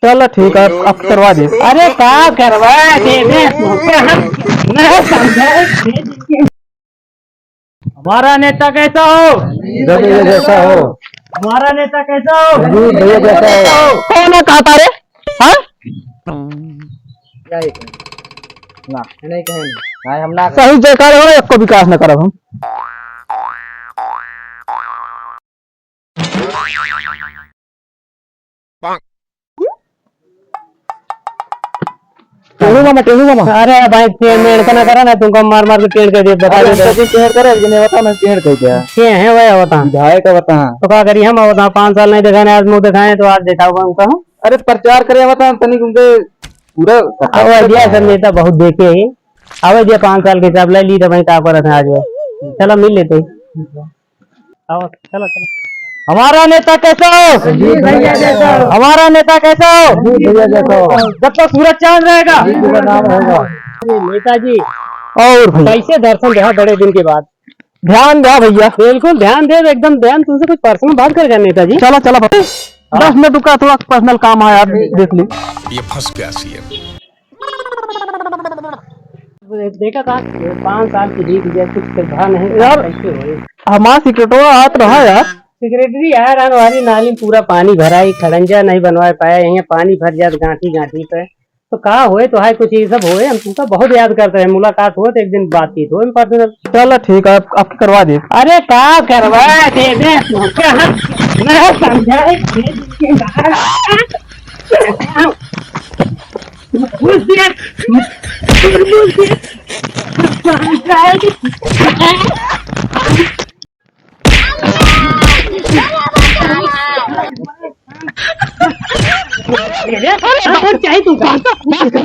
चलो ठीक है, आप करवा दे। अरे का करवा दे दे मैं समझा। हमारा नेता कैसा हो? भैया जैसा हो। हमारा नेता कैसा हो? भैया जैसा हो। कौन है कहा रे? हाँ ना नहीं कहेंगे भाई, हम ना सही जयकार हो, एक को विकास न करब हम। टेढ़ू मामा। अरे भाई पेड़ का ना करा ना, तुमको मार मार के पेड़ कर दिया। बता दे पेड़ करे जिन्हें बता ना, पेड़ कह दिया क्या है भाई? बता विधायक का बता। तो क्या करिए हम? बता 5 साल नहीं दिखाने, आज मुंह दिखाए तो आज दिखाऊंगा उनका। अरे प्रचार करे बता तनिक उनके पूरा दिया सब नेता बहुत देखे है। आवे दिया 5 साल के हिसाब ले ली तो भाई का करत है आज। चलो मिल लेते आओ, चलो चलो। हमारा नेता कैसा हो? भैया जैसा हो। हमारा नेता कैसा हो? भैया जैसा हो। जब तक सूरज चांद रहेगा नाम होगा। नेताजी। और भैया कैसे दर्शन रहा बड़े दिन के बाद? ध्यान दे भैया। बिल्कुल ध्यान दे, एकदम ध्यान। तुमसे कुछ पर्सनल बात करेगा नेताजी? चलो चलो 10 मिनट रुका, थोड़ा पर्सनल काम है यार, देख ली। ये फंस गया सीएम। देखा था 5 साल की जीत गया, कुछ सुविधा नहीं यार। कैसे हुए? हमारा सिक्रेटरी हाथ रहा यार। सेक्रेटरी यार हमारी नाली में पूरा पानी भरा ही, खड़ंजा नहीं बनवा पाया। यहाँ पानी भर जात गांठी गांठी पे। तो कहा हुए तो है कुछ ये सब हुए, हम तुमका बहुत याद करते हैं। मुलाकात हुआ तो एक दिन बातचीत हो पर्सनल। चलो ठीक है, आपकी करवा दे। अरे का करवा दे दे मैं समझा। चाहिए तुमका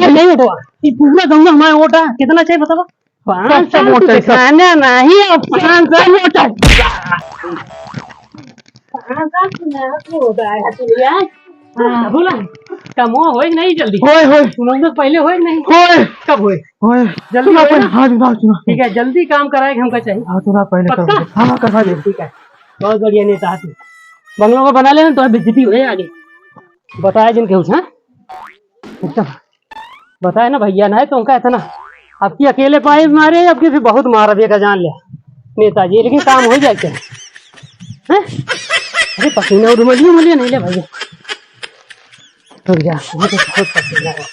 नहीं उठवा पूरा दूंगा हमारे वोट है। कितना चाहिए बताओ? 500 वोट दिखाना नहीं, 500 वोट बोला कम हो नहीं जल्दी होए तुम पहले हो नहीं होए कब हुए? होए जल्दी सुना होए पहले। ना? हाँ सुना सुना। ठीक है जल्दी काम कराएगा हमका चाहिए। हाँ सुना पहले पक्का? कर। हाँ करवा दे। ठीक है बहुत बढ़िया नेता है तू। बंगलों को बना लेना तो बेइज्जती हो आगे। बताया जिनके उस एकदम बताया ना भैया ना है तो उनका इतना आपकी अकेले पाए मारे, आपकी फिर बहुत मारा देखा जान लिया नेताजी। लेकिन काम हो जाए क्या? अरे पसीना उमलिया नहीं ले भैया। रुक जा मुझे तो बहुत पसीना है।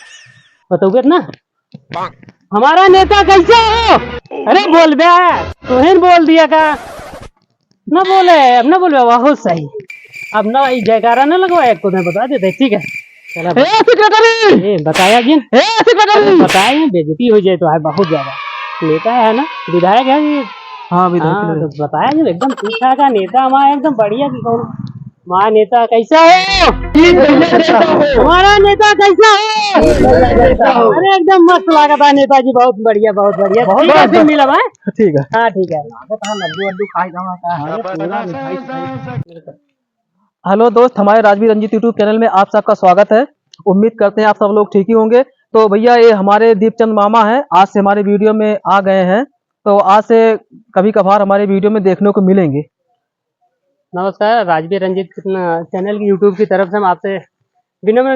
बताओगे ना हमारा नेता कैसा हो? अरे बोल बे, तुहें बोल दिया का ना बोले? अब ना बोल बहुत सही। अब ना जयकारा ना लगवाया को नहीं बता देते। ठीक है चलो बताया जिन बताया बेइज्जती हो जाए तो है बहुत ज्यादा। नेता है ना, विधायक है ये। हाँ हाँ तो बताया जो एकदम ठीक ठाक है नेता हमारा, एकदम बढ़िया की कौन हमारा नेता कैसा हो? हमारा नेता कैसा हो? अरे एकदम मस्त लागत है नेताजी, बहुत बढ़िया बहुत बढ़िया। ठीक है फिर मिला भाई। ठीक है। हाँ ठीक है। हेलो दोस्त, हमारे राजवीर रंजीत यूट्यूब चैनल में आप सबका स्वागत है। उम्मीद करते हैं आप सब लोग ठीक ही होंगे। तो भैया ये हमारे दीपचंद मामा हैं, आज से हमारे वीडियो में आ गए हैं। तो आज से कभी कभार हमारे वीडियो में देखने को मिलेंगे। नमस्कार, राजवीर रंजीत चैनल की यूट्यूब की तरफ से हम आपसे विनम्र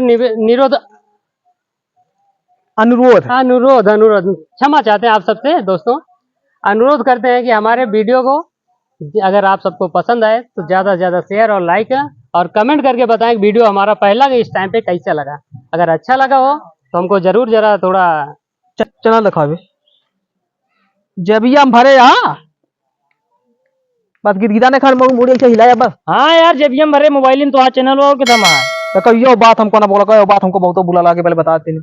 अनुरोध क्षमा चाहते हैं आप सबसे दोस्तों। अनुरोध करते हैं कि हमारे वीडियो को अगर आप सबको पसंद आए तो ज़्यादा से ज़्यादा शेयर और लाइक और कमेंट करके बताएं कि वीडियो हमारा पहला इस टाइम पे कैसा लगा। अगर अच्छा लगा हो तो हमको जरूर जरा थोड़ा चैनल दिखावे जब हम भरे। हाँ बस गीता ने खान मुड़ी से हिलाया बस। हाँ यार जब हम भरे मोबाइल तो चैनल हो के तो यो बात हमको ना बोला, यो बात हमको बहुत बुला लागे पहले बताते नहीं।